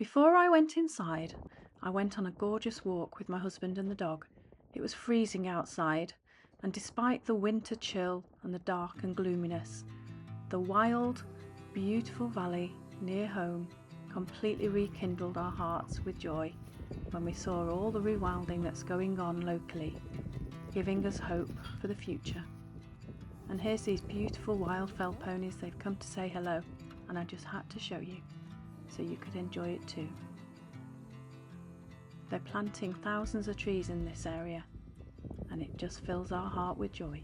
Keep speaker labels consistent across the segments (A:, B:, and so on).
A: Before I went inside, I went on a gorgeous walk with my husband and the dog. It was freezing outside, and despite the winter chill and the dark and gloominess, the wild, beautiful valley near home completely rekindled our hearts with joy when we saw all the rewilding that's going on locally, giving us hope for the future. And here's these beautiful wild fell ponies. They've come to say hello, and I just had to show you so you could enjoy it too. They're planting thousands of trees in this area, and it just fills our heart with joy.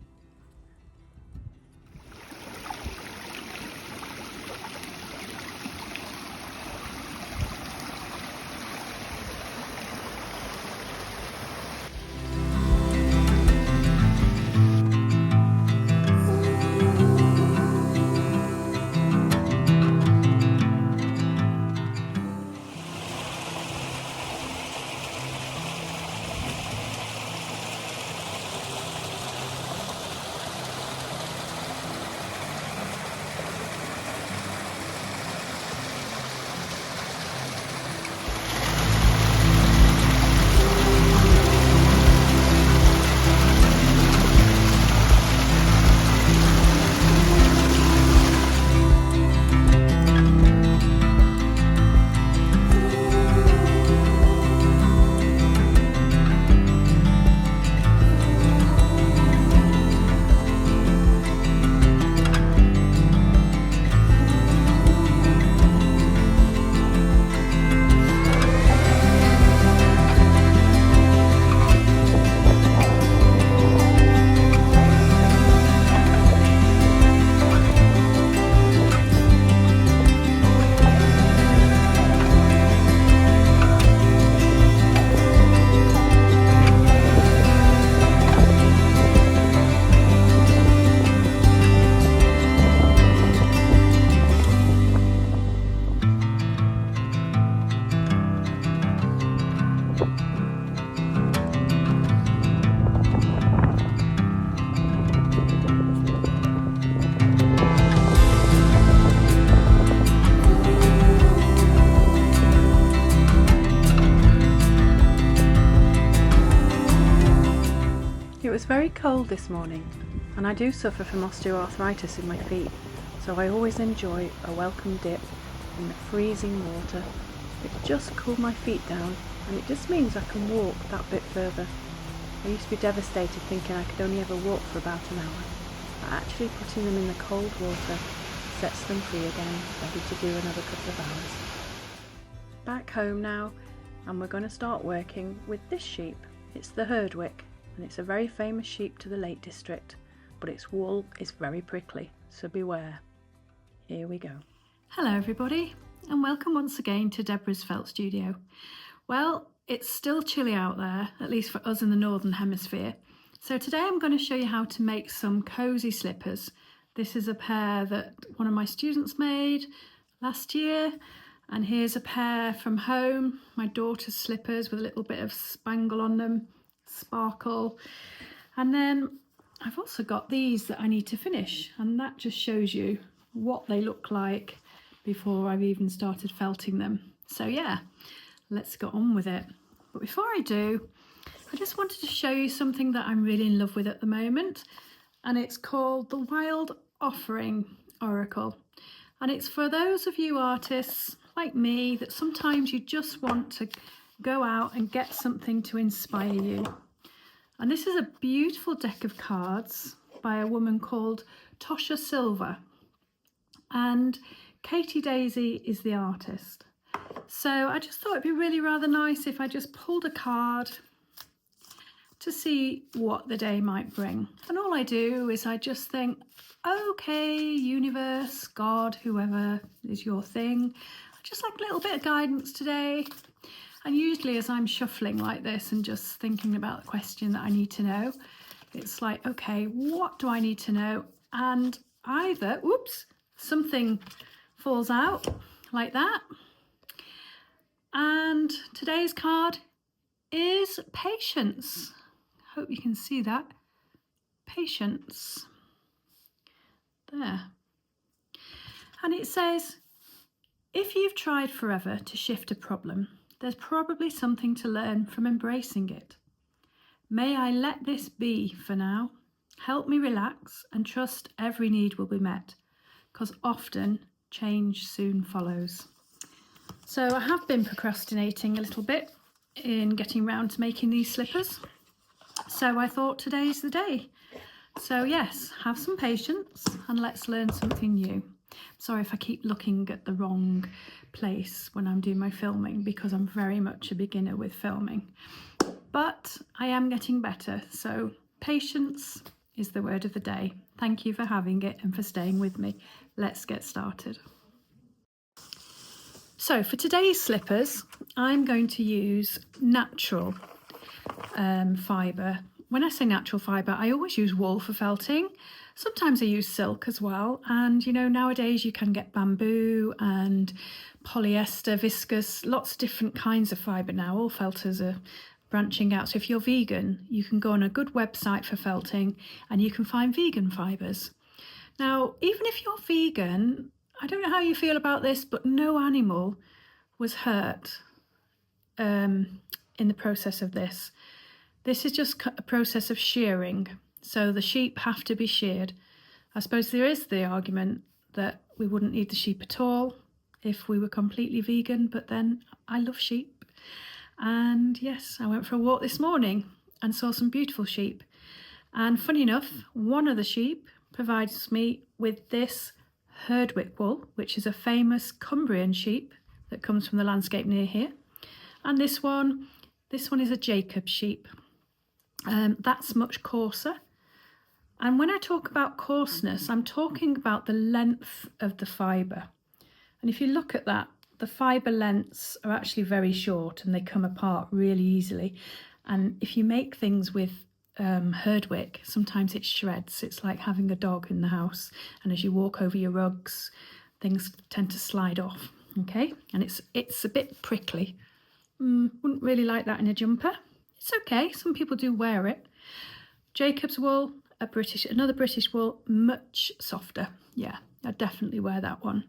A: It was very cold this morning, and I do suffer from osteoarthritis in my feet, so I always enjoy a welcome dip in the freezing water. It just cooled my feet down, and it just means I can walk that bit further. I used to be devastated thinking I could only ever walk for about an hour, but actually putting them in the cold water sets them free again, ready to do another couple of hours. Back home now, and we're going to start working with this sheep. It's the Herdwick, and it's a very famous sheep to the Lake District, but its wool is very prickly, so beware. Here we go.
B: Hello everybody, and welcome once again to Debra's Felt Studio. Well, it's still chilly out there, at least for us in the Northern Hemisphere, so today I'm going to show you how to make some cosy slippers. This is a pair that one of my students made last year, and here's a pair from home, my daughter's slippers with a little bit of spangle on them, sparkle. And then I've also got these that I need to finish, and that just shows you what they look like before I've even started felting them. So yeah, let's get on with it. But before I do, I just wanted to show you something that I'm really in love with at the moment, and it's called the Wild Offering Oracle. And it's for those of you artists like me that sometimes you just want to go out and get something to inspire you. And this is a beautiful deck of cards by a woman called Tosha Silver, and Katie Daisy is the artist. So I just thought it'd be really rather nice if I just pulled a card to see what the day might bring. And all I do is I just think, okay, universe, God, whoever is your thing, just like a little bit of guidance today. And usually as I'm shuffling like this and just thinking about the question that I need to know, it's like, okay, what do I need to know? And either, whoops, something falls out like that. And today's card is patience. Hope you can see that. Patience. There. And it says, If you've tried forever to shift a problem, there's probably something to learn from embracing it. May I let this be for now? Help me relax and trust every need will be met, because often change soon follows. So I have been procrastinating a little bit in getting round to making these slippers. So I thought today's the day. So yes, have some patience and let's learn something new. Sorry if I keep looking at the wrong place when I'm doing my filming, because I'm very much a beginner with filming. But I am getting better, so patience is the word of the day. Thank you for having it and for staying with me. Let's get started. So for today's slippers, I'm going to use natural fibre. When I say natural fibre, I always use wool for felting. Sometimes I use silk as well. And you know, nowadays you can get bamboo and polyester, viscose, lots of different kinds of fibre now. All felters are branching out. So if you're vegan, you can go on a good website for felting and you can find vegan fibres. Now, even if you're vegan, I don't know how you feel about this, but no animal was hurt in the process of this. This is just a process of shearing. So the sheep have to be sheared. I suppose there is the argument that we wouldn't need the sheep at all if we were completely vegan, but then I love sheep. And yes, I went for a walk this morning and saw some beautiful sheep. And funny enough, one of the sheep provides me with this Herdwick wool, which is a famous Cumbrian sheep that comes from the landscape near here. And this one is a Jacob sheep. That's much coarser. And when I talk about coarseness, I'm talking about the length of the fibre. And if you look at that, the fibre lengths are actually very short and they come apart really easily. And if you make things with Herdwick, sometimes it shreds. It's like having a dog in the house, and as you walk over your rugs, things tend to slide off. Okay, and it's a bit prickly. Wouldn't really like that in a jumper. It's okay, some people do wear it. Jacob's wool, another British wool, much softer. Yeah, I definitely wear that one.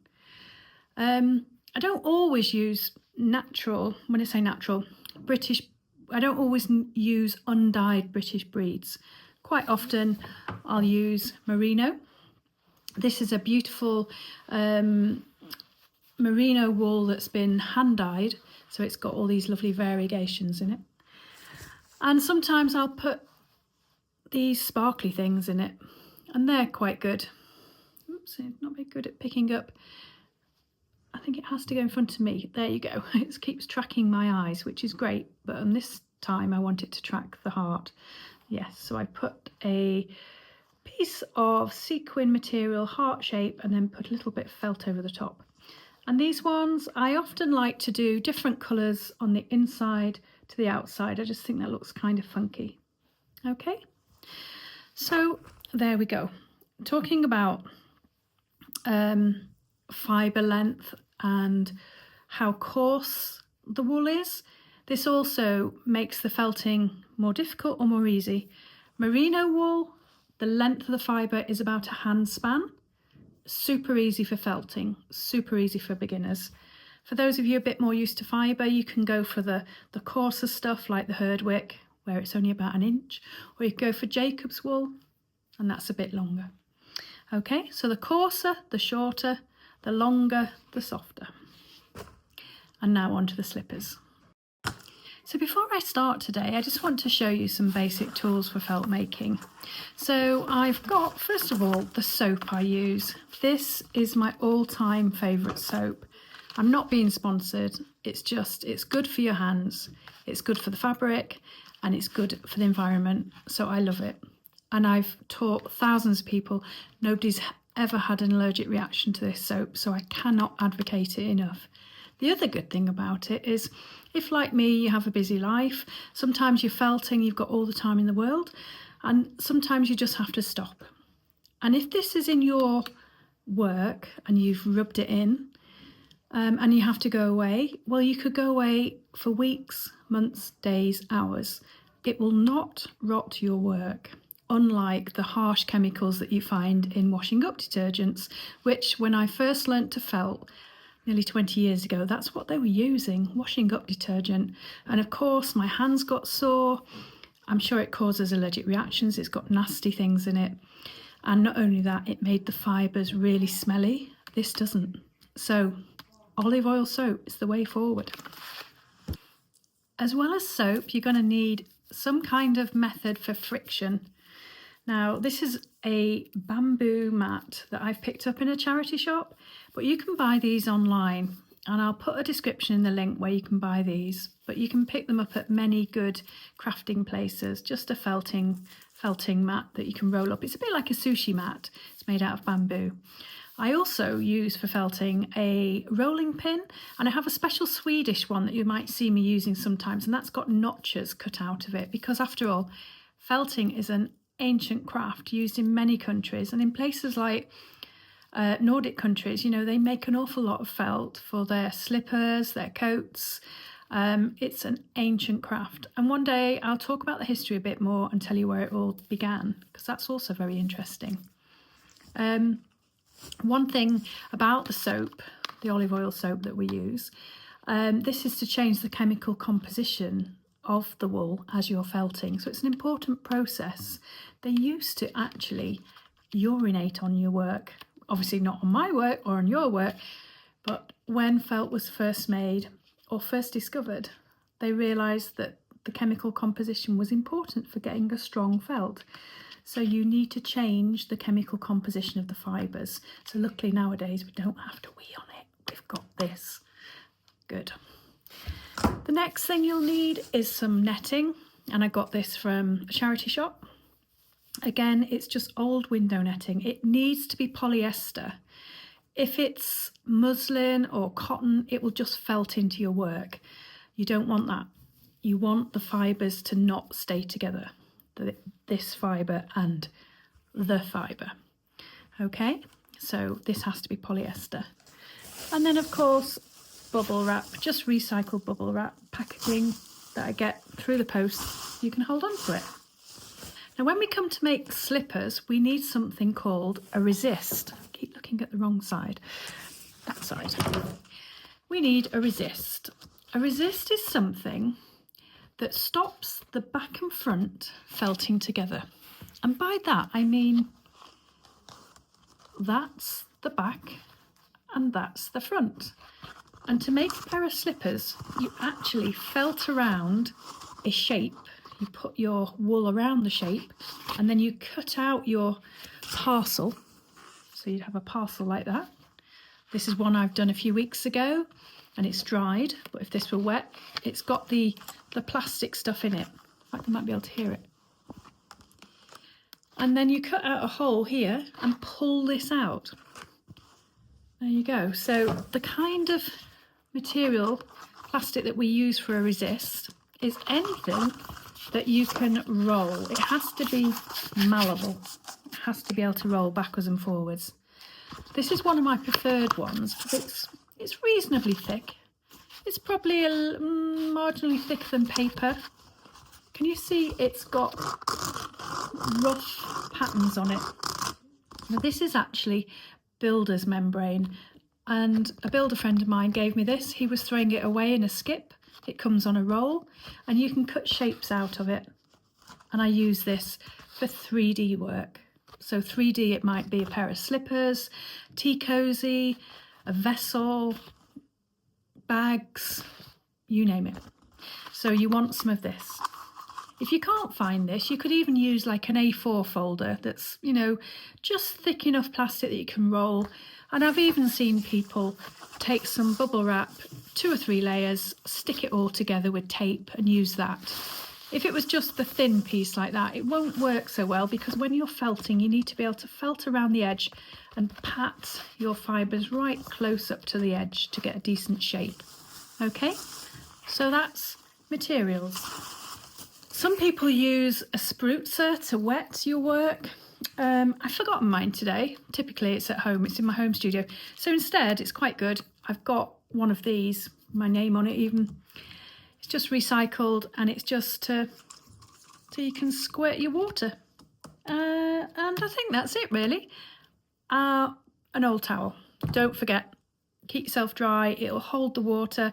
B: I don't always use natural. When I say natural, British, I don't always use undyed British breeds. Quite often I'll use Merino. This is a beautiful Merino wool that's been hand dyed, so it's got all these lovely variegations in it. And sometimes I'll put these sparkly things in it, and they're quite good. Oops, not very good at picking up. I think it has to go in front of me. There you go. It keeps tracking my eyes, which is great, but on this time I want it to track the heart. Yes, so I put a piece of sequin material, heart shape, and then put a little bit of felt over the top. And these ones, I often like to do different colours on the inside to the outside. I just think that looks kind of funky. Okay, so there we go. Talking about fibre length and how coarse the wool is, this also makes the felting more difficult or more easy. Merino wool, the length of the fibre is about a hand span. Super easy for felting, super easy for beginners. For those of you a bit more used to fibre, you can go for the coarser stuff like the Herdwick, where it's only about 1 inch, or you can go for Jacob's wool, and that's a bit longer. Okay, so the coarser, the shorter, the longer, the softer. And now on to the slippers. So before I start today, I just want to show you some basic tools for felt making. So I've got, first of all, the soap I use. This is my all-time favourite soap. I'm not being sponsored. It's good for your hands. It's good for the fabric and it's good for the environment. So I love it. And I've taught thousands of people. Nobody's ever had an allergic reaction to this soap, so I cannot advocate it enough. The other good thing about it is, if like me, you have a busy life, sometimes you're felting, you've got all the time in the world, and sometimes you just have to stop. And if this is in your work and you've rubbed it in and you have to go away, well, you could go away for weeks, months, days, hours. It will not rot your work, unlike the harsh chemicals that you find in washing up detergents, which when I first learnt to felt, nearly 20 years ago, that's what they were using, washing up detergent. And of course, my hands got sore. I'm sure it causes allergic reactions. It's got nasty things in it. And not only that, it made the fibres really smelly. This doesn't. So olive oil soap is the way forward. As well as soap, you're going to need some kind of method for friction. Now, this is a bamboo mat that I've picked up in a charity shop, but you can buy these online, and I'll put a description in the link where you can buy these, but you can pick them up at many good crafting places. Just a felting mat that you can roll up. It's a bit like a sushi mat. It's made out of bamboo. I also use for felting a rolling pin, and I have a special Swedish one that you might see me using sometimes, and that's got notches cut out of it, because after all, felting is an ancient craft used in many countries, and in places like Nordic countries, you know, they make an awful lot of felt for their slippers, their coats. It's an ancient craft, and one day I'll talk about the history a bit more and tell you where it all began, because that's also very interesting. One thing about the soap, the olive oil soap that we use, this is to change the chemical composition of the wool as you're felting. So it's an important process. They used to actually urinate on your work. Obviously not on my work or on your work, but when felt was first made or first discovered, they realised that the chemical composition was important for getting a strong felt. So you need to change the chemical composition of the fibres. So luckily nowadays we don't have to wee on it. We've got this. Good. The next thing you'll need is some netting, and I got this from a charity shop. Again, it's just old window netting. It needs to be polyester. If it's muslin or cotton, it will just felt into your work. You don't want that. You want the fibres to not stay together. This fibre and the fibre. Okay, so this has to be polyester. And then of course, bubble wrap, just recycled bubble wrap packaging that I get through the post. You can hold on to it. Now when we come to make slippers, we need something called a resist. I keep looking at the wrong side. That side. We need a resist. A resist is something that stops the back and front felting together. And by that I mean that's the back and that's the front. And to make a pair of slippers, you actually felt around a shape. You put your wool around the shape, and then you cut out your parcel. So you'd have a parcel like that. This is one I've done a few weeks ago, and it's dried, but if this were wet, it's got the plastic stuff in it. In fact, you might be able to hear it. And then you cut out a hole here and pull this out. There you go. So the kind of material, plastic that we use for a resist is anything that you can roll. It has to be malleable. It has to be able to roll backwards and forwards. This is one of my preferred ones because it's reasonably thick. It's probably marginally thicker than paper. Can you see it's got rough patterns on it? Now this is actually builder's membrane, and a builder friend of mine gave me this. He was throwing it away in a skip. It comes on a roll and you can cut shapes out of it. And I use this for 3D work. So 3D, it might be a pair of slippers, tea cozy, a vessel, bags, you name it. So you want some of this. If you can't find this, you could even use like an A4 folder that's, you know, just thick enough plastic that you can roll. And I've even seen people take some bubble wrap, 2 or 3 layers, stick it all together with tape and use that. If it was just the thin piece like that, it won't work so well, because when you're felting, you need to be able to felt around the edge and pat your fibres right close up to the edge to get a decent shape. Okay, so that's materials. Some people use a sprucer to wet your work. I've forgotten mine today. Typically it's at home, it's in my home studio. So instead, it's quite good. I've got one of these, my name on it even. It's just recycled, and it's just so you can squirt your water. And I think that's it really. An old towel. Don't forget, keep yourself dry, it'll hold the water.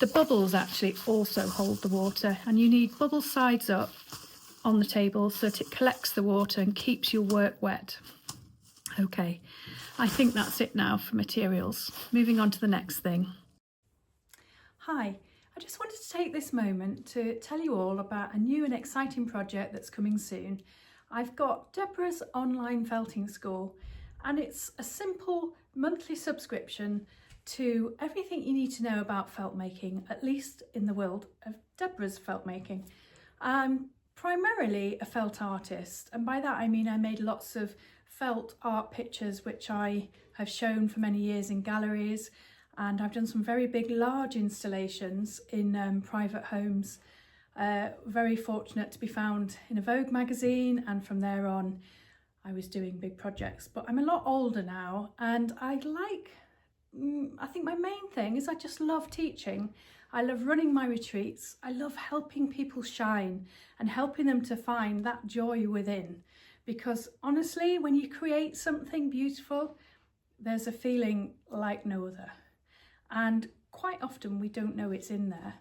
B: The bubbles actually also hold the water, and you need bubble sides up on the table so that it collects the water and keeps your work wet. Okay, I think that's it now for materials. Moving on to the next thing. Hi, I just wanted to take this moment to tell you all about a new and exciting project that's coming soon. I've got Debra's online felting school, and it's a simple monthly subscription to everything you need to know about felt making, at least in the world of Debra's felt making. I'm primarily a felt artist, and by that I mean I made lots of felt art pictures which I have shown for many years in galleries, and I've done some very big large installations in private homes. Very fortunate to be found in a Vogue magazine, and from there on I was doing big projects. But I'm a lot older now, and I think my main thing is I just love teaching. I love running my retreats. I love helping people shine and helping them to find that joy within. Because honestly, when you create something beautiful, there's a feeling like no other. And quite often we don't know it's in there.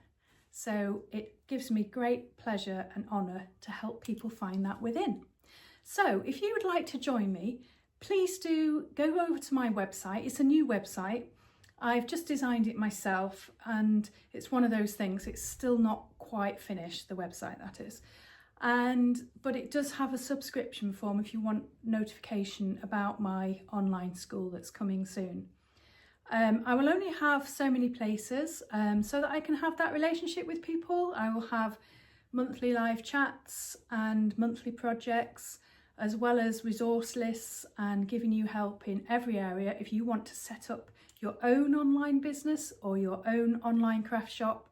B: So it gives me great pleasure and honour to help people find that within. So if you would like to join me, please do go over to my website. It's a new website. I've just designed it myself, and it's one of those things, it's still not quite finished, the website that is. But it does have a subscription form if you want notification about my online school that's coming soon. I will only have so many places so that I can have that relationship with people. I will have monthly live chats and monthly projects, as well as resource lists and giving you help in every area if you want to set up your own online business or your own online craft shop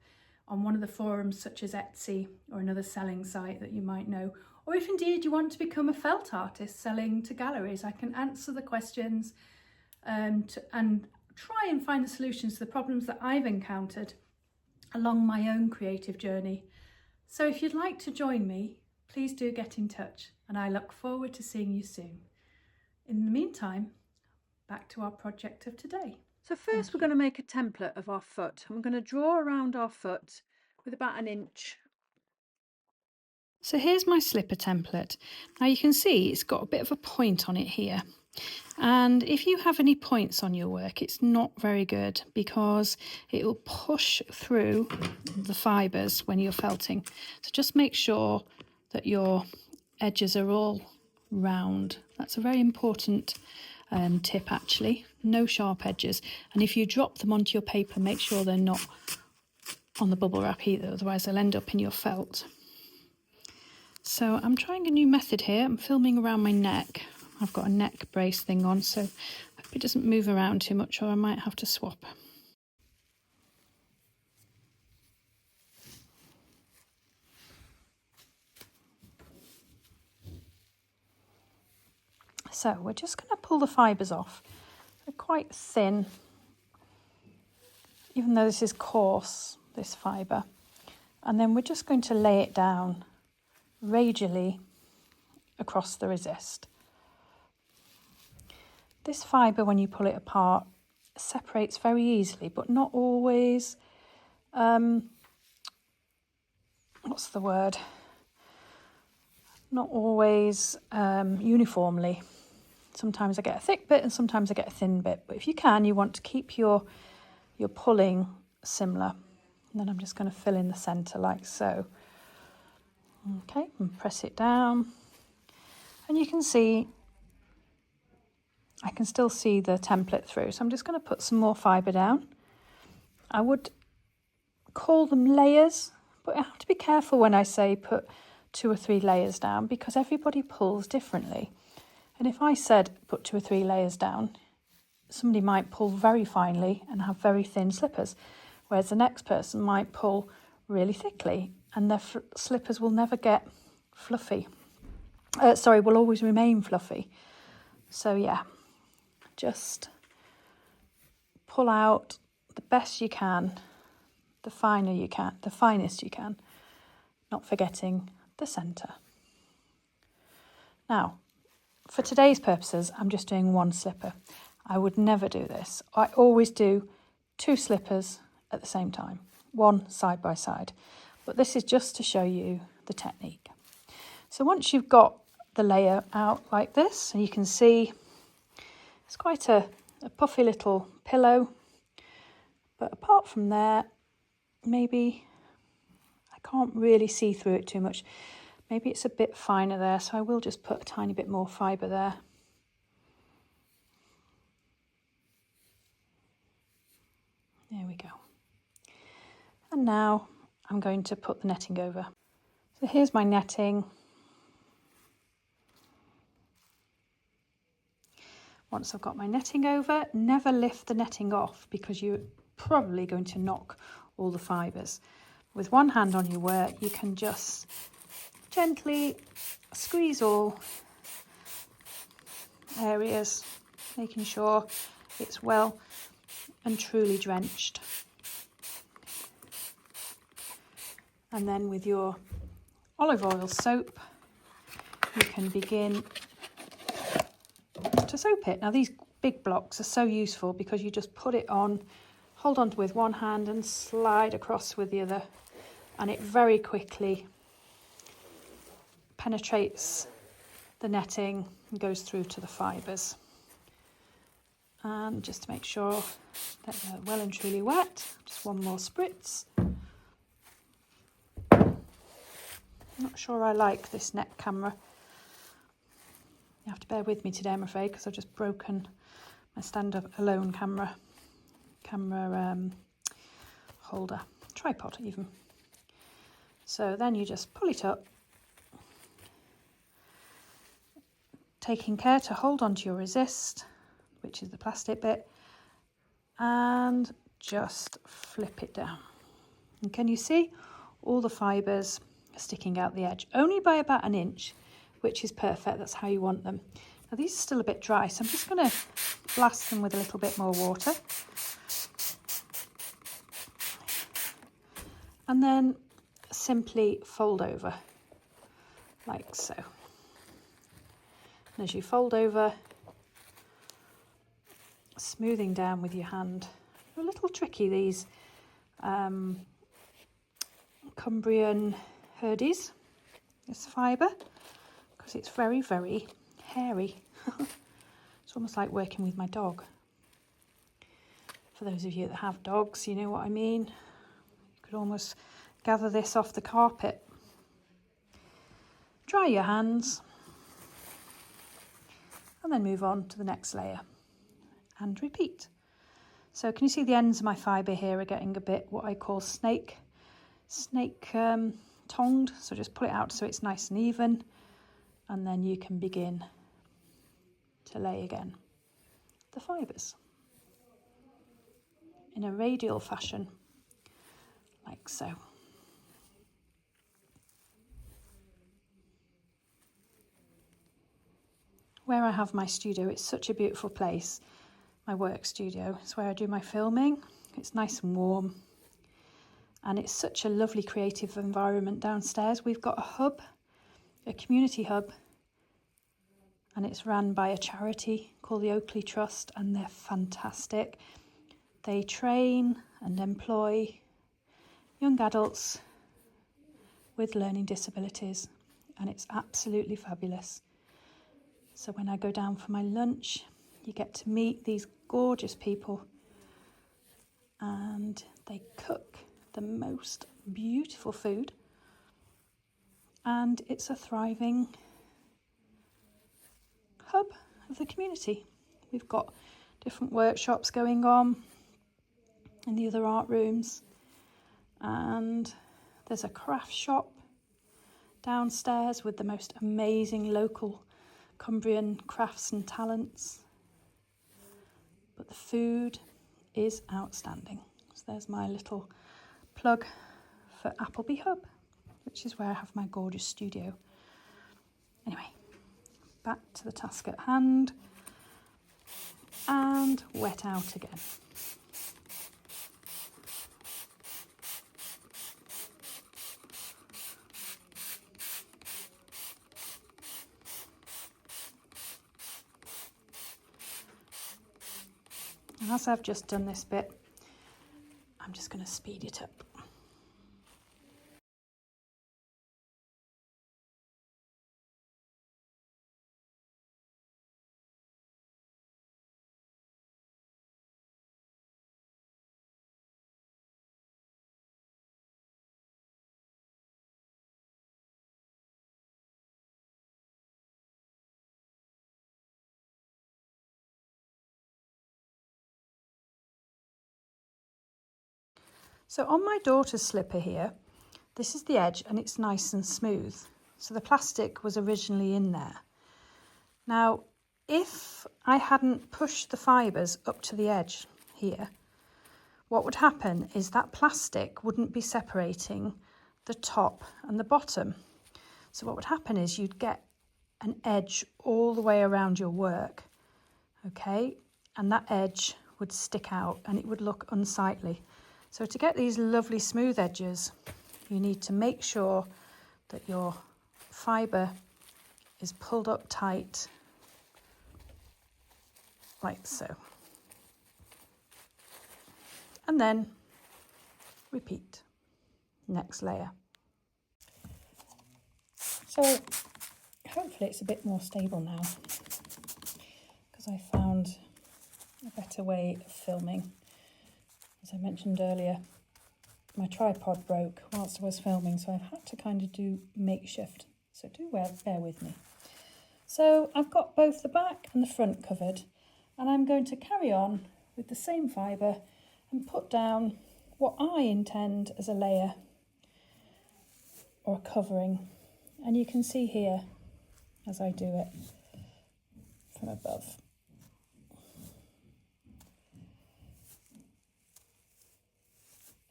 B: on one of the forums such as Etsy or another selling site that you might know. Or if indeed you want to become a felt artist selling to galleries, I can answer the questions and try and find the solutions to the problems that I've encountered along my own creative journey. So if you'd like to join me, please do get in touch, and I look forward to seeing you soon. In the meantime, back to our project of today.
A: So first we're going to make a template of our foot. I'm going to draw around our foot with about 1 inch.
B: So here's my slipper template. Now you can see it's got a bit of a point on it here. And if you have any points on your work, it's not very good because it will push through the fibres when you're felting. So just make sure that your edges are all round. That's a very important tip actually. No sharp edges. And if you drop them onto your paper, make sure they're not on the bubble wrap either, otherwise they'll end up in your felt. So I'm trying a new method here. I'm filming around my neck. I've got a neck brace thing on, so I hope it doesn't move around too much or I might have to swap. So we're just going to pull the fibres off. They're quite thin, even though this is coarse, this fibre. And then we're just going to lay it down radially across the resist. This fibre, when you pull it apart, separates very easily, but not always, what's the word? Not always uniformly. Sometimes I get a thick bit and sometimes I get a thin bit, but if you can, you want to keep your pulling similar. And then I'm just going to fill in the centre like so. Okay, and press it down. And you can see, I can still see the template through. So I'm just going to put some more fibre down. I would call them layers, but I have to be careful when I say put 2 or 3 layers down because everybody pulls differently. And if I said put 2 or 3 layers down, somebody might pull very finely and have very thin slippers, whereas the next person might pull really thickly and their slippers will never get fluffy. Will always remain fluffy. So yeah, just pull out the best you can, the finest you can, not forgetting the centre. Now, for today's purposes, I'm just doing 1 slipper.
A: I would never do this. I always do 2 slippers at the same time, one side by side. But this is just to show you the technique. So once you've got the layer out like this, and you can see it's quite a puffy little pillow. But apart from there, maybe I can't really see through it too much. Maybe it's a bit finer there, so I will just put a tiny bit more fibre there. There we go. And now I'm going to put the netting over. So here's my netting. Once I've got my netting over, never lift the netting off because you're probably going to knock all the fibres. With one hand on your work, you can just gently squeeze all areas, making sure it's well and truly drenched. And then with your olive oil soap, you can begin to soap it. Now these big blocks are so useful because you just put it on, hold on to with one hand and slide across with the other, and it very quickly penetrates the netting and goes through to the fibres. And just to make sure that they're well and truly wet, just one more spritz. Not sure I like this net camera. You have to bear with me today, I'm afraid, because I've just broken my stand-up alone camera holder, tripod even. So then you just pull it up, taking care to hold onto your resist, which is the plastic bit, and just flip it down. And can you see all the fibres are sticking out the edge, only by about an inch, which is perfect. That's how you want them. Now these are still a bit dry, so I'm just going to blast them with a little bit more water. And then simply fold over, like so. And as you fold over, smoothing down with your hand. They're a little tricky, these Cumbrian Herdwick, this fibre, because it's very, very hairy. It's almost like working with my dog. For those of you that have dogs, you know what I mean. You could almost gather this off the carpet. Dry your hands and then move on to the next layer and repeat. So can you see the ends of my fibre here are getting a bit what I call snake tongued, so just pull it out so it's nice and even, and then you can begin to lay again the fibres in a radial fashion, like so. Where I have my studio, it's such a beautiful place. My work studio, it's where I do my filming. It's nice and warm, and it's such a lovely creative environment downstairs. We've got a hub, a community hub, and it's run by a charity called the Oakley Trust, and they're fantastic. They train and employ young adults with learning disabilities, and it's absolutely fabulous. So when I go down for my lunch, you get to meet these gorgeous people, and they cook the most beautiful food, and it's a thriving hub of the community. We've got different workshops going on in the other art rooms, and there's a craft shop downstairs with the most amazing local Cumbrian crafts and talents. But the food is outstanding. So there's my little plug for Appleby Hub, which is where I have my gorgeous studio. Anyway, back to the task at hand and wet out again. And as I've just done this bit, I'm just going to speed it up. So on my daughter's slipper here, this is the edge and it's nice and smooth. So the plastic was originally in there. Now, if I hadn't pushed the fibres up to the edge here, what would happen is that plastic wouldn't be separating the top and the bottom. So what would happen is you'd get an edge all the way around your work, okay? And that edge would stick out and it would look unsightly. So to get these lovely smooth edges, you need to make sure that your fibre is pulled up tight, like so. And then repeat, next layer. So hopefully it's a bit more stable now, because I found a better way of filming. As I mentioned earlier, my tripod broke whilst I was filming, so I've had to kind of do makeshift. So do bear with me. So I've got both the back and the front covered, and I'm going to carry on with the same fibre and put down what I intend as a layer or a covering. And you can see here as I do it from above.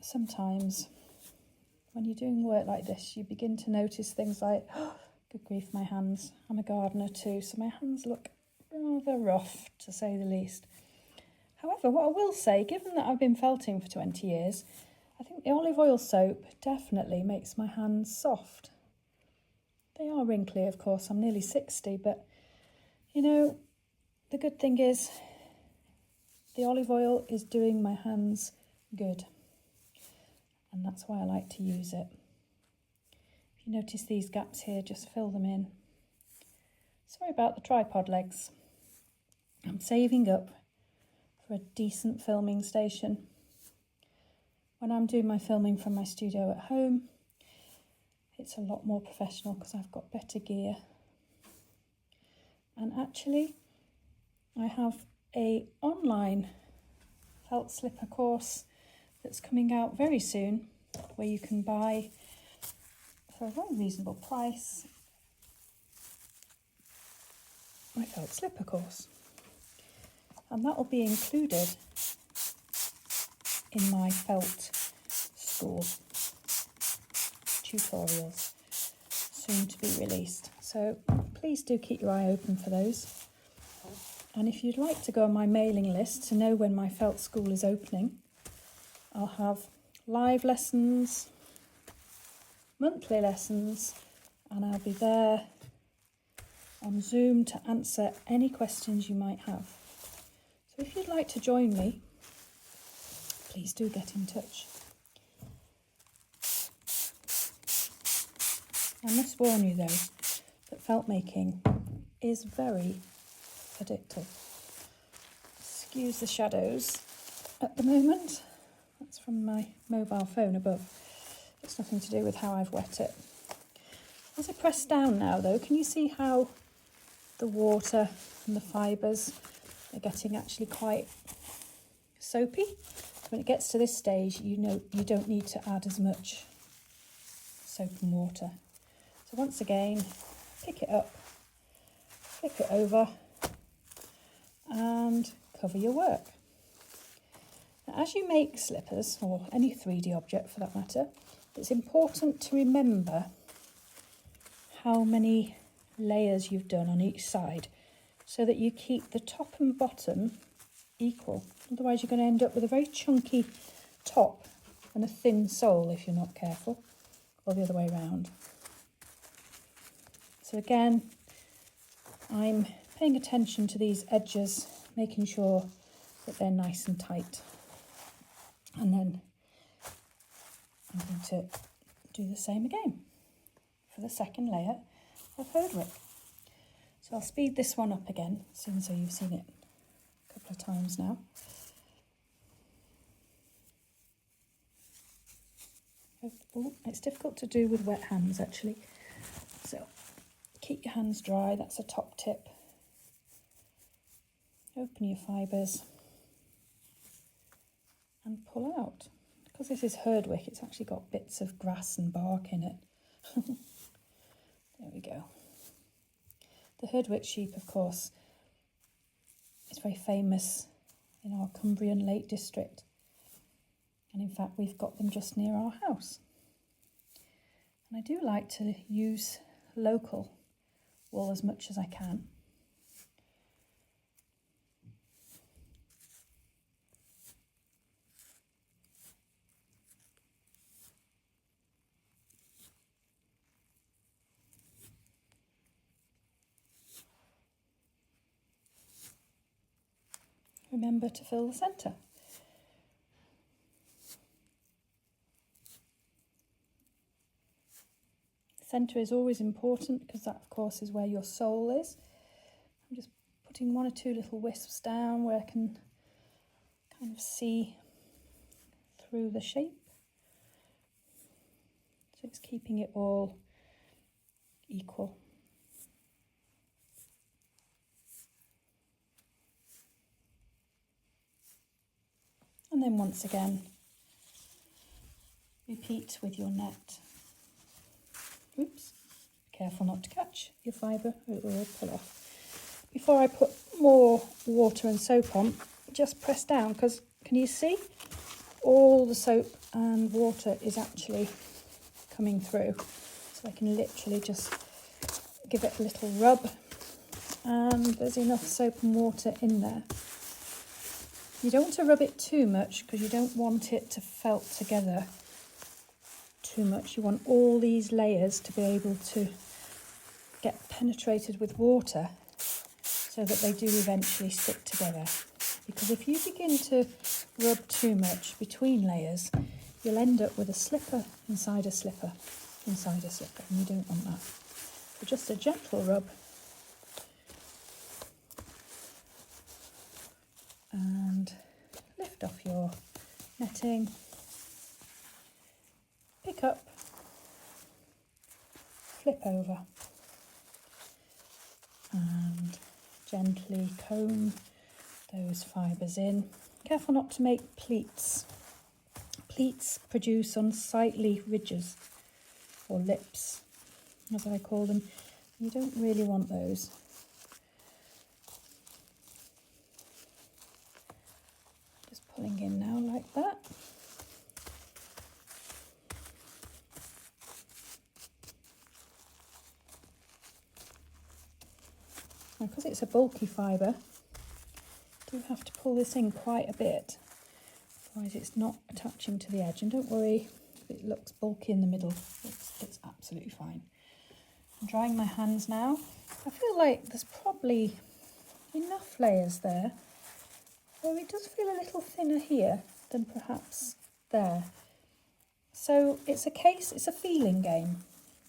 A: Sometimes when you're doing work like this, you begin to notice things like, oh, good grief, my hands. I'm a gardener too, so my hands look rather rough, to say the least. However, what I will say, given that I've been felting for 20 years, I think the olive oil soap definitely makes my hands soft. They are wrinkly, of course, I'm nearly 60, but you know, the good thing is the olive oil is doing my hands good. And that's why I like to use it. If you notice these gaps here, just fill them in. Sorry about the tripod legs. I'm saving up for a decent filming station. When I'm doing my filming from my studio at home, it's a lot more professional because I've got better gear. And actually, I have an online felt slipper course that's coming out very soon, where you can buy for a very reasonable price my felt slipper course, and that will be included in my felt school tutorials, soon to be released. So please do keep your eye open for those, and if you'd like to go on my mailing list to know when my felt school is opening, I'll have live lessons, monthly lessons, and I'll be there on Zoom to answer any questions you might have. So if you'd like to join me, please do get in touch. I must warn you though, that felt making is very addictive. Excuse the shadows at the moment. That's from my mobile phone above. It's nothing to do with how I've wet it. As I press down now though, can you see how the water and the fibres are getting actually quite soapy? When it gets to this stage, you know you don't need to add as much soap and water. So once again, pick it up, flip it over and cover your work. Now, as you make slippers, or any 3D object for that matter, it's important to remember how many layers you've done on each side so that you keep the top and bottom equal. Otherwise you're going to end up with a very chunky top and a thin sole if you're not careful, or the other way around. So again, I'm paying attention to these edges, making sure
B: that they're nice and tight. And then I'm going to do the same again for the second layer of Herdwick. So I'll speed this one up again, so you've seen it a couple of times now. Oh, it's difficult to do with wet hands actually, so keep your hands dry, that's a top tip. Open your fibres and pull out. Because this is Herdwick, it's actually got bits of grass and bark in it. There we go. The Herdwick sheep, of course, is very famous in our Cumbrian Lake District. And in fact, we've got them just near our house. And I do like to use local wool as much as I can. Remember to fill the centre. The centre is always important because that, of course, is where your soul is. I'm just putting one or two little wisps down where I can kind of see through the shape. So it's keeping it all equal. And then once again, repeat with your net. Oops, careful not to catch your fibre or it will pull off. Before I put more water and soap on, just press down because can you see? All the soap and water is actually coming through. So I can literally just give it a little rub and there's enough soap and water in there. You don't want to rub it too much because you don't want it to felt together too much. You want all these layers to be able to get penetrated with water so that they do eventually stick together. Because if you begin to rub too much between layers, you'll end up with a slipper inside a slipper inside a slipper, and you don't want that. So just a gentle rub. And lift off your netting, pick up, flip over and gently comb those fibres in. Careful not to make pleats. Pleats produce unsightly ridges or lips, as I call them. You don't really want those. Pulling in now like that. Now, because it's a bulky fibre, I do have to pull this in quite a bit, otherwise it's not attaching to the edge. And don't worry if it looks bulky in the middle, it's absolutely fine. I'm drying my hands now. I feel like there's probably enough layers there. Well, it does feel a little thinner here than perhaps there. So it's a feeling game,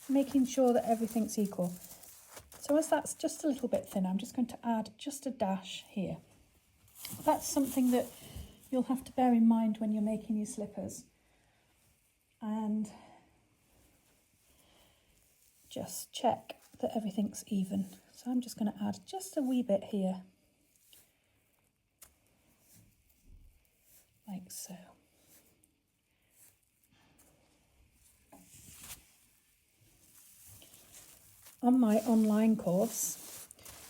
B: making sure that everything's equal. So as that's just a little bit thinner, I'm just going to add just a dash here. That's something that you'll have to bear in mind when you're making your slippers. And just check that everything's even. So I'm just going to add just a wee bit here. Like so. On my online course,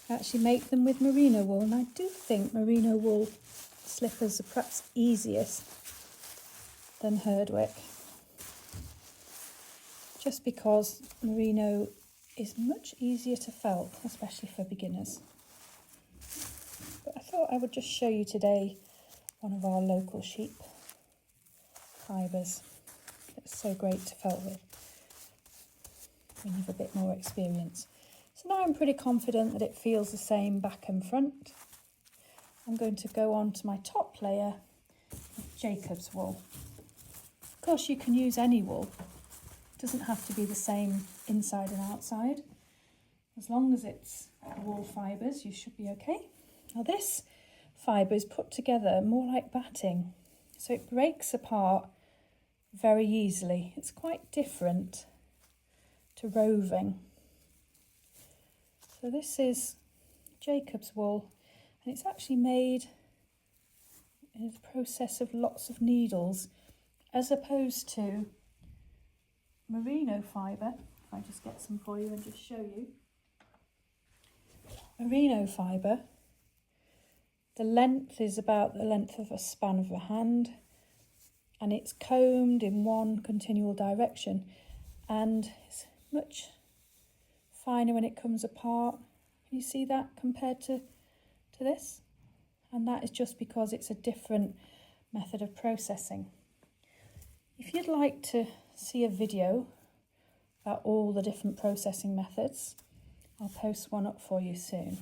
B: I actually make them with merino wool, and I do think merino wool slippers are perhaps easiest than Herdwick, just because merino is much easier to felt, especially for beginners. But I thought I would just show you today one of our local sheep fibres. It's so great to felt with when you have a bit more experience. So now I'm pretty confident that it feels the same back and front. I'm going to go on to my top layer of Jacob's wool. Of course, you can use any wool. It doesn't have to be the same inside and outside. As long as it's wool fibres, you should be okay. Now this fibre is put together more like batting, so it breaks apart very easily. It's quite different to roving. So this is Jacob's wool, and it's actually made in a process of lots of needles, as opposed to merino fibre. If I just get some for you and just show you. Merino fibre, the length is about the length of a span of a hand, and it's combed in one continual direction, and it's much finer when it comes apart. Can you see that compared to this? And that is just because it's a different method of processing. If you'd like to see a video about all the different processing methods, I'll post one up for you soon.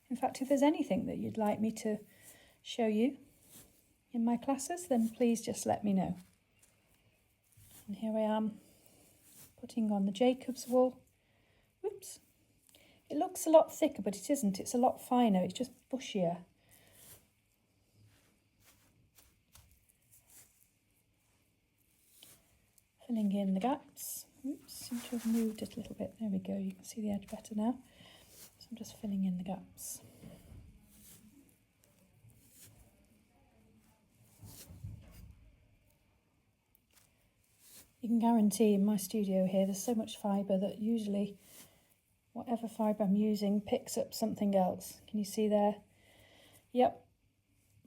B: In fact, if there's anything that you'd like me to show you in my classes, then please just let me know. And here I am putting on the Jacob's wool. Whoops. It looks a lot thicker, but it isn't. It's a lot finer. It's just bushier. Filling in the gaps. Oops, seem to have moved it a little bit. There we go. You can see the edge better now. So I'm just filling in the gaps. You can guarantee in my studio here there's so much fibre that usually whatever fibre I'm using picks up something else. Can you see there? Yep.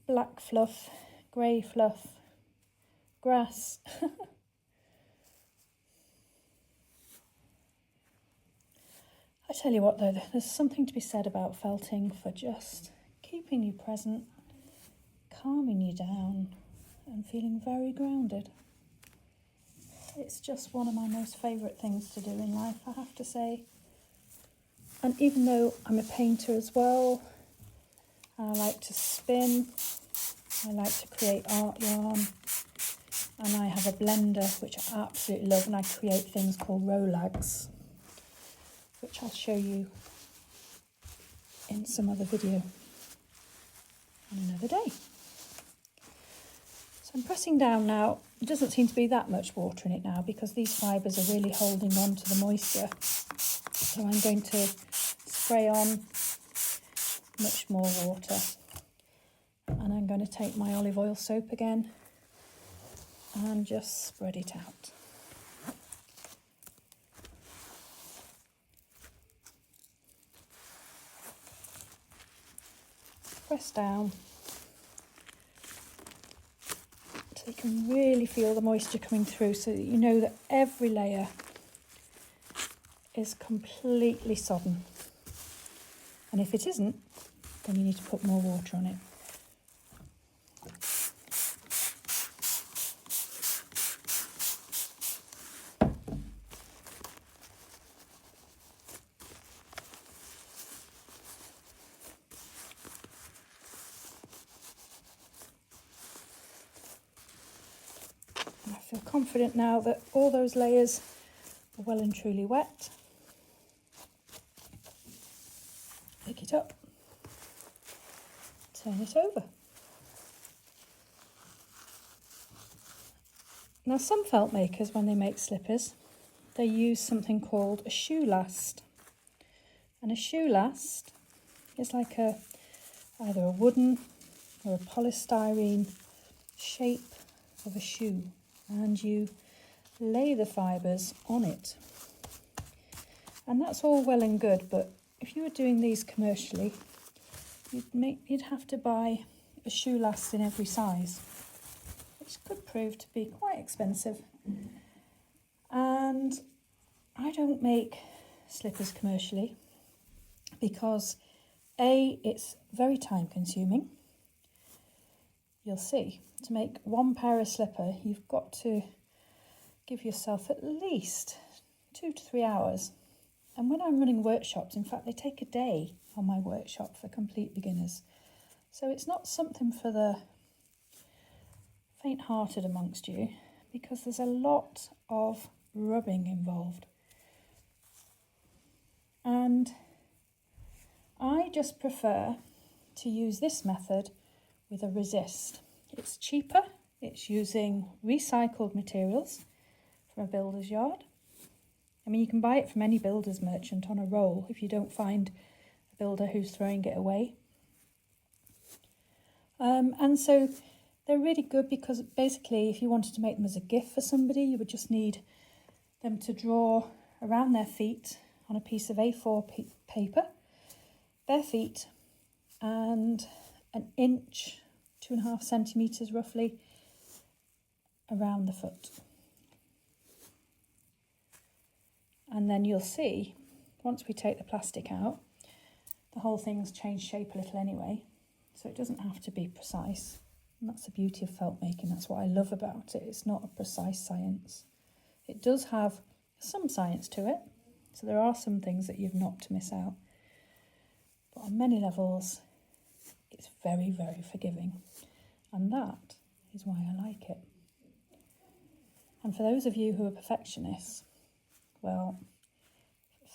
B: Black fluff, grey fluff, grass. I tell you what though, there's something to be said about felting for just keeping you present, calming you down and feeling very grounded. It's just one of my most favourite things to do in life, I have to say. And even though I'm a painter as well, I like to spin, I like to create art yarn, and I have a blender which I absolutely love, and I create things called rolags, which I'll show you in some other video on another day. So I'm pressing down now. There doesn't seem to be that much water in it now because these fibres are really holding on to the moisture. So I'm going to spray on much more water, and I'm going to take my olive oil soap again and just spread it out. Press down so you can really feel the moisture coming through, so that you know that every layer is completely sodden. And if it isn't, then you need to put more water on it. And I feel confident now that all those layers are well and truly wet. Pick it up, turn it over. Now some felt makers, when they make slippers, they use something called a shoe last. And a shoe last is like either a wooden or a polystyrene shape of a shoe, and you lay the fibres on it. And that's all well and good, but if you were doing these commercially, you'd have to buy a shoe last in every size, which could prove to be quite expensive. And I don't make slippers commercially because A, it's very time consuming. You'll see, to make one pair of slipper, you've got to give yourself at least 2 to 3 hours. And when I'm running workshops, in fact, they take a day on my workshop for complete beginners. So it's not something for the faint-hearted amongst you, because there's a lot of rubbing involved. And I just prefer to use this method with a resist. It's cheaper, it's using recycled materials from a builder's yard. I mean, you can buy it from any builder's merchant on a roll if you don't find a builder who's throwing it away. And so they're really good because basically if you wanted to make them as a gift for somebody, you would just need them to draw around their feet on a piece of A4 paper, bare feet, and an inch, 2.5 centimetres roughly, around the foot. And then you'll see, once we take the plastic out, the whole thing's changed shape a little anyway, so it doesn't have to be precise. And that's the beauty of felt making. That's what I love about it. It's not a precise science. It does have some science to it, so there are some things that you've not to miss out. But on many levels, it's very, very forgiving. And that is why I like it. And for those of you who are perfectionists, well,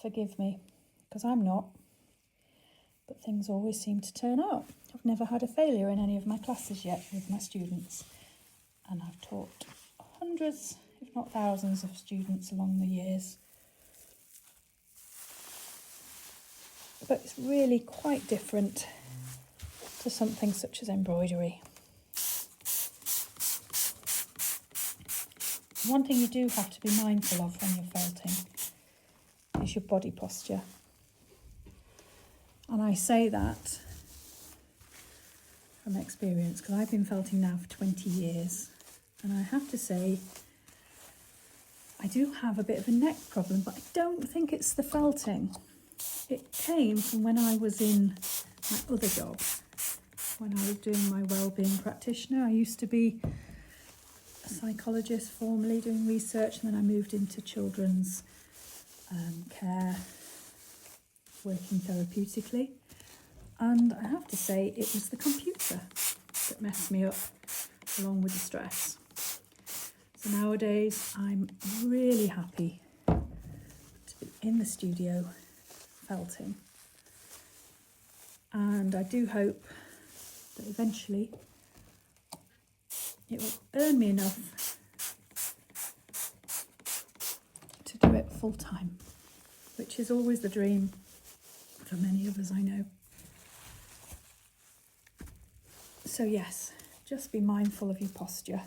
B: forgive me, because I'm not. But things always seem to turn out. I've never had a failure in any of my classes yet with my students. And I've taught hundreds, if not thousands, of students along the years. But it's really quite different to something such as embroidery. One thing you do have to be mindful of when you're felting is your body posture. And I say that from experience because I've been felting now for 20 years. And I have to say, I do have a bit of a neck problem, but I don't think it's the felting. It came from when I was in my other job, when I was doing my wellbeing practitioner. I used to be a psychologist formerly doing research, and then I moved into children's care, working therapeutically. And I have to say it was the computer that messed me up along with the stress. So nowadays I'm really happy to be in the studio felting, and I do hope that eventually it will earn me enough to do it full time, which is always the dream for many of us, I know. So yes, just be mindful of your posture.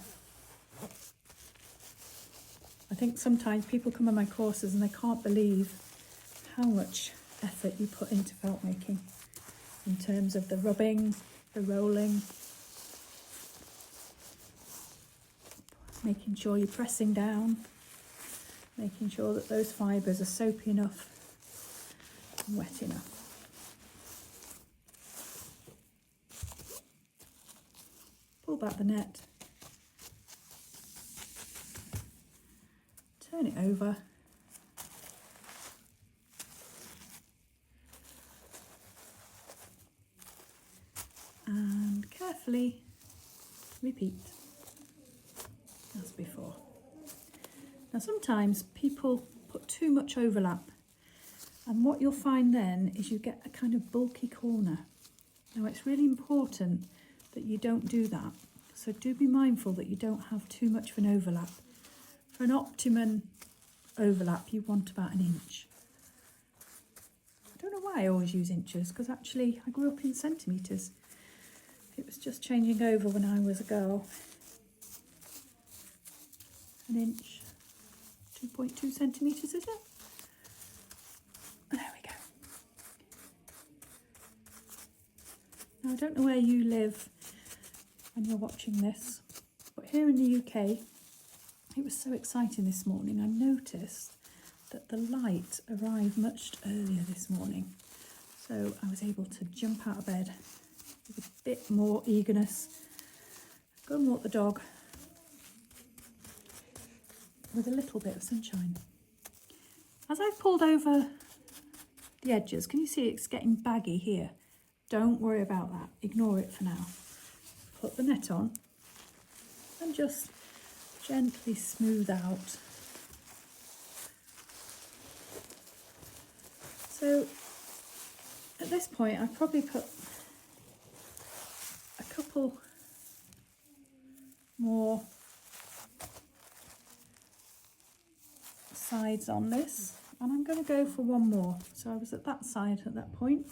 B: I think sometimes people come on my courses and they can't believe how much effort you put into felt making in terms of the rubbing, the rolling, making sure you're pressing down, making sure that those fibres are soapy enough and wet enough. Pull back the net, turn it over, and carefully repeat as before. Now sometimes people put too much overlap, and what you'll find then is you get a kind of bulky corner. Now it's really important that you don't do that, so do be mindful that you don't have too much of an overlap. For an optimum overlap you want about 1 inch. I don't know why I always use inches, because actually I grew up in centimetres. It was just changing over when I was a girl. 1 inch, 2.2 centimetres, is it? There we go. Now I don't know where you live when you're watching this, but here in the UK, it was so exciting this morning. I noticed that the light arrived much earlier this morning. So I was able to jump out of bed with a bit more eagerness, go and walk the dog with a little bit of sunshine. As I've pulled over the edges. Can you see it's getting baggy here? Don't worry about that. Ignore it for now. Put the net on and just gently smooth out. So at this point I've probably put a couple more sides on this, and I'm going to go for one more. So I was at that side at that point.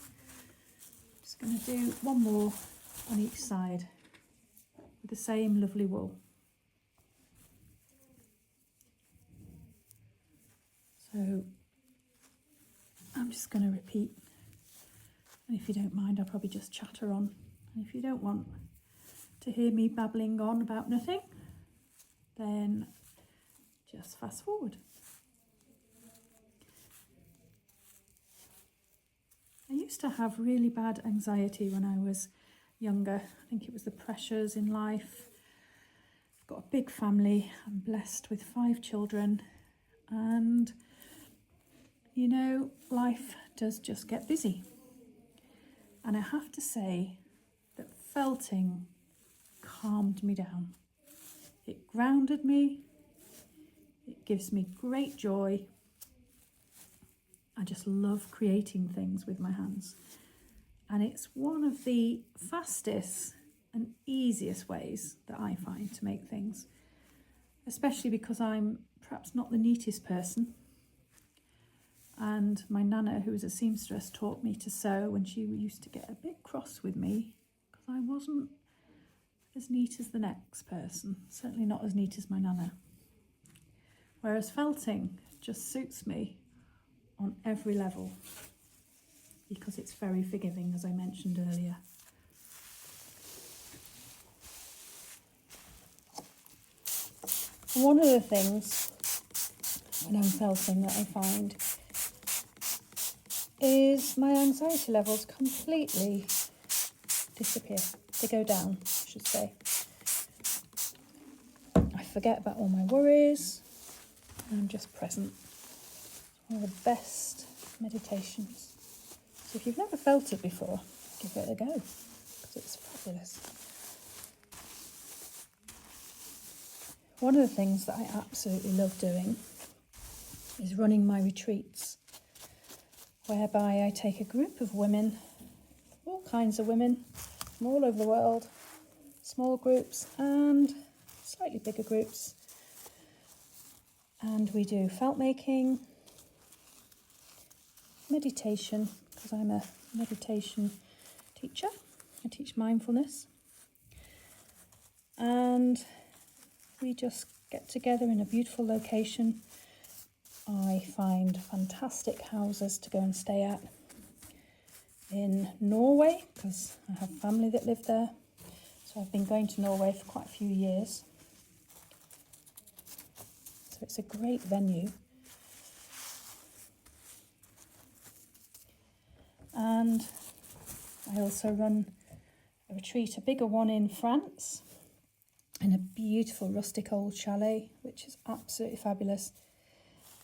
B: Just going to do one more on each side with the same lovely wool. So I'm just going to repeat, and if you don't mind I'll probably just chatter on, and if you don't want to hear me babbling on about nothing, then just fast forward. I used to have really bad anxiety when I was younger. I think it was the pressures in life. I've got a big family. I'm blessed with 5 children, and you know, life does just get busy. And I have to say that felting calmed me down. It grounded me. It gives me great joy. I just love creating things with my hands. And it's one of the fastest and easiest ways that I find to make things, especially because I'm perhaps not the neatest person. And my nana, who was a seamstress, taught me to sew, and she used to get a bit cross with me because I wasn't as neat as the next person, certainly not as neat as my nana. Whereas felting just suits me on every level because it's very forgiving, as I mentioned earlier. One of the things when I'm felting that I find is my anxiety levels completely disappear. They go down, I should say. I forget about all my worries. I'm just present. One of the best meditations. So if you've never felt it before, give it a go, because it's fabulous. One of the things that I absolutely love doing is running my retreats, whereby I take a group of women, all kinds of women from all over the world, small groups and slightly bigger groups, and we do felt making, meditation, because I'm a meditation teacher. I teach mindfulness, and we just get together in a beautiful location. I find fantastic houses to go and stay at in Norway, because I have family that live there. So I've been going to Norway for quite a few years. So it's a great venue. And I also run a retreat, a bigger one in France, in a beautiful rustic old chalet, which is absolutely fabulous.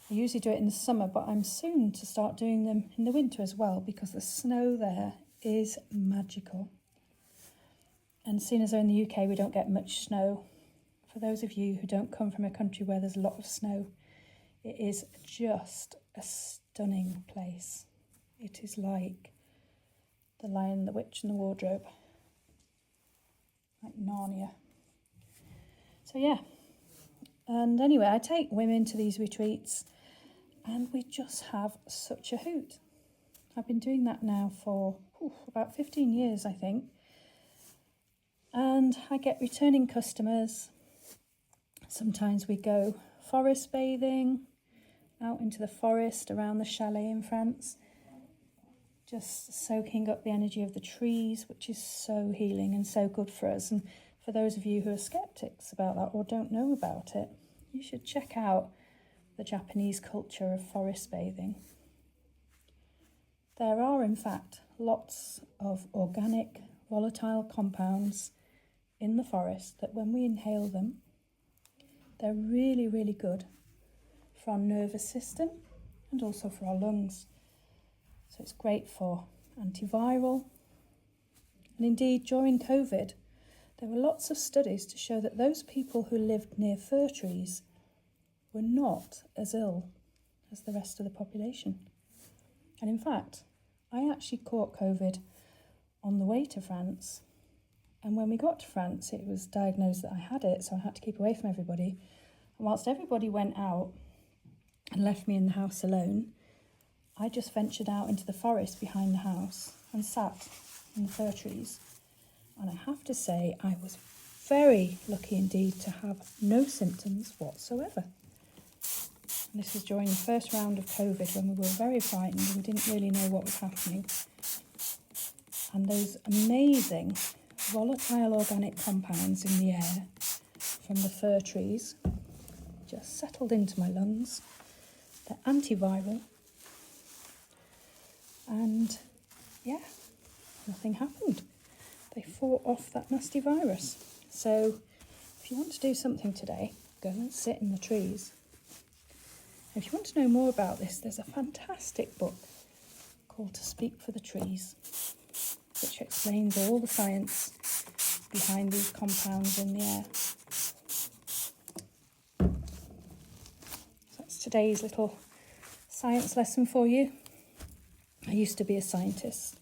B: I usually do it in the summer, but I'm soon to start doing them in the winter as well, because the snow there is magical. And seeing as though in the UK we don't get much snow, for those of you who don't come from a country where there's a lot of snow, it is just a stunning place. It is like The Lion, the Witch and the Wardrobe, like Narnia. So yeah, and anyway, I take women to these retreats and we just have such a hoot. I've been doing that now for about 15 years, I think. And I get returning customers. Sometimes we go forest bathing, out into the forest around the chalet in France, just soaking up the energy of the trees, which is so healing and so good for us. And for those of you who are skeptics about that or don't know about it, you should check out the Japanese culture of forest bathing. There are, in fact, lots of organic, volatile compounds in the forest that when we inhale them, they're really, really good for our nervous system and also for our lungs.
A: So it's great for antiviral. And indeed, during COVID, there were lots of studies to show that those people who lived near fir trees were not as ill as the rest of the population. And in fact, I actually caught COVID on the way to France. And when we got to France, it was diagnosed that I had it, so I had to keep away from everybody. And whilst everybody went out and left me in the house alone, I just ventured out into the forest behind the house and sat in the fir trees. And I have to say, I was very lucky indeed to have no symptoms whatsoever. And this was during the first round of COVID when we were very frightened and we didn't really know what was happening. And those amazing volatile organic compounds in the air from the fir trees just settled into my lungs. They're antiviral. And yeah, nothing happened. They fought off that nasty virus. So if you want to do something today, go and sit in the trees. If you want to know more about this, there's a fantastic book called To Speak for the Trees, which explains all the science behind these compounds in the air. So that's today's little science lesson for you. I used to be a scientist.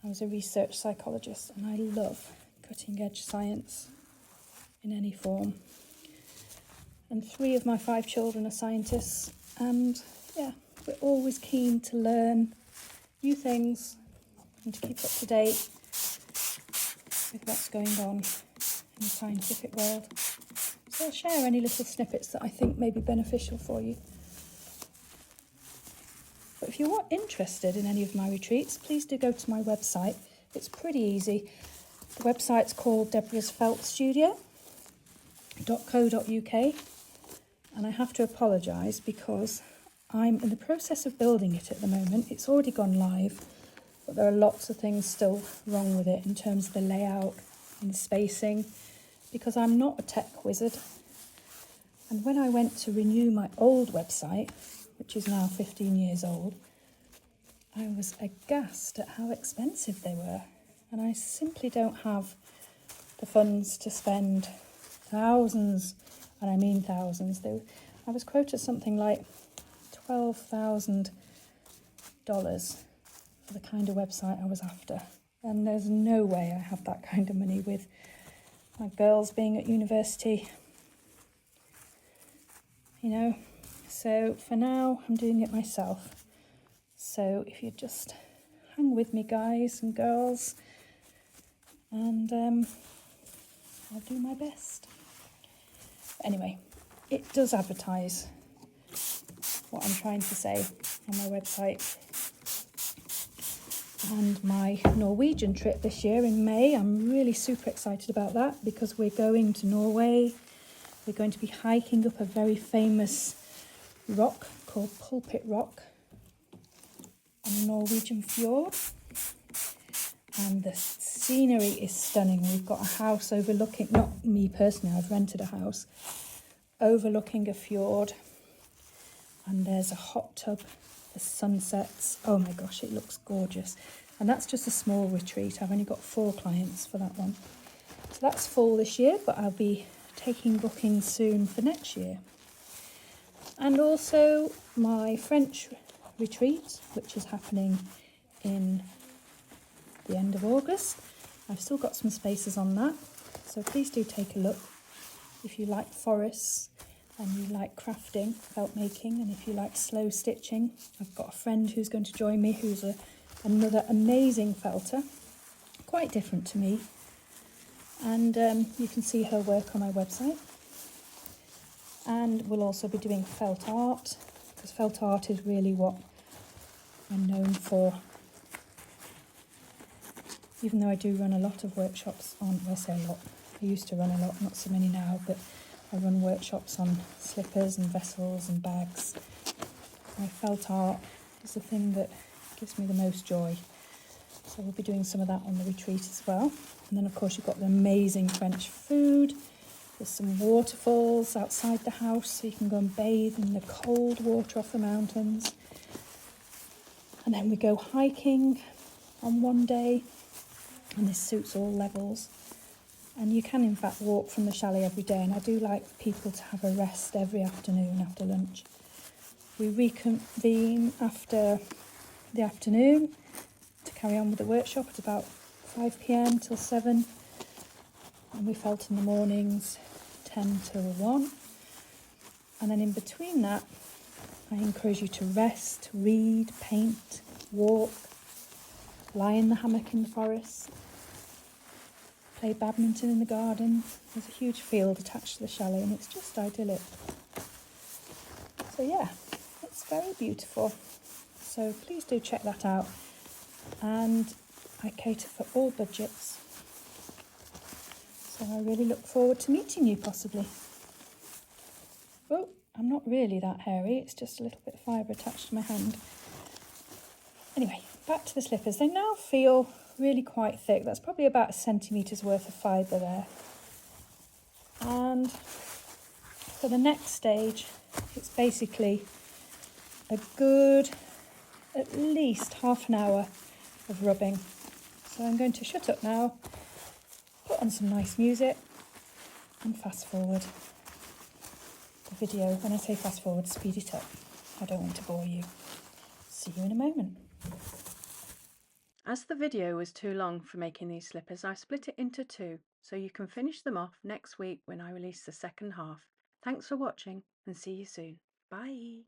A: I was a research psychologist and I love cutting edge science in any form. And 3 of my 5 children are scientists, and yeah, we're always keen to learn new things and to keep up to date with what's going on in the scientific world. So I'll share any little snippets that I think may be beneficial for you. But if you're interested in any of my retreats, please do go to my website. It's pretty easy. The website's called Debra's Felt Studio.co.uk. And I have to apologise because I'm in the process of building it at the moment. It's already gone live, but there are lots of things still wrong with it in terms of the layout and the spacing, because I'm not a tech wizard. And when I went to renew my old website, which is now 15 years old, I was aghast at how expensive they were. And I simply don't have the funds to spend thousands, and I mean thousands. I was quoted something like $12,000 for the kind of website I was after. And there's no way I have that kind of money with my girls being at university, you know. So for now, I'm doing it myself. So if you just hang with me, guys and girls, and I'll do my best. Anyway, it does advertise what I'm trying to say on my website. And my Norwegian trip this year in May, I'm really super excited about that because we're going to Norway. We're going to be hiking up a very famous rock called Pulpit Rock on a Norwegian fjord. And the scenery is stunning. We've got a house overlooking, not me personally, I've rented a house, overlooking a fjord. And there's a hot tub, the sunsets. Oh my gosh, it looks gorgeous. And that's just a small retreat. I've only got 4 clients for that one. So that's full this year, but I'll be taking bookings soon for next year. And also my French retreat, which is happening in the end of August. I've still got some spaces on that, so please do take a look. If you like forests and you like crafting, felt making, and if you like slow stitching, I've got a friend who's going to join me who's another amazing felter, quite different to me, and you can see her work on my website. And we'll also be doing felt art, because felt art is really what I'm known for. Even though I do run a lot of workshops on, well, I say a lot, I used to run a lot, not so many now, but I run workshops on slippers and vessels and bags. My felt art is the thing that gives me the most joy. So we'll be doing some of that on the retreat as well. And then of course you've got the amazing French food. There's some waterfalls outside the house so you can go and bathe in the cold water off the mountains.
B: And then we go hiking on one day, and this suits all levels. And you can in fact walk from the chalet every day, and I do like people to have a rest every afternoon after lunch. We reconvene after the afternoon to carry on with the workshop at about 5 p.m. till 7, and we felt in the mornings 10 till 1. And then in between that, I encourage you to rest, read, paint, walk, lie in the hammock in the forest, play badminton in the garden. There's a huge field attached to the chalet and it's just idyllic. So yeah, it's very beautiful. So please do check that out. And I cater for all budgets. So I really look forward to meeting you possibly. Oh, I'm not really that hairy, it's just a little bit of fibre attached to my hand. Anyway, back to the slippers. They now feel really quite thick. That's probably about a centimetre's worth of fibre there. And for the next stage, it's basically a good, at least half an hour of rubbing. So I'm going to shut up now, put on some nice music and fast forward the video. When I say fast forward, speed it up. I don't want to bore you. See you in a moment.
A: As the video was too long for making these slippers, I split it into 2, so you can finish them off next week when I release the second half. Thanks for watching and see you soon. Bye.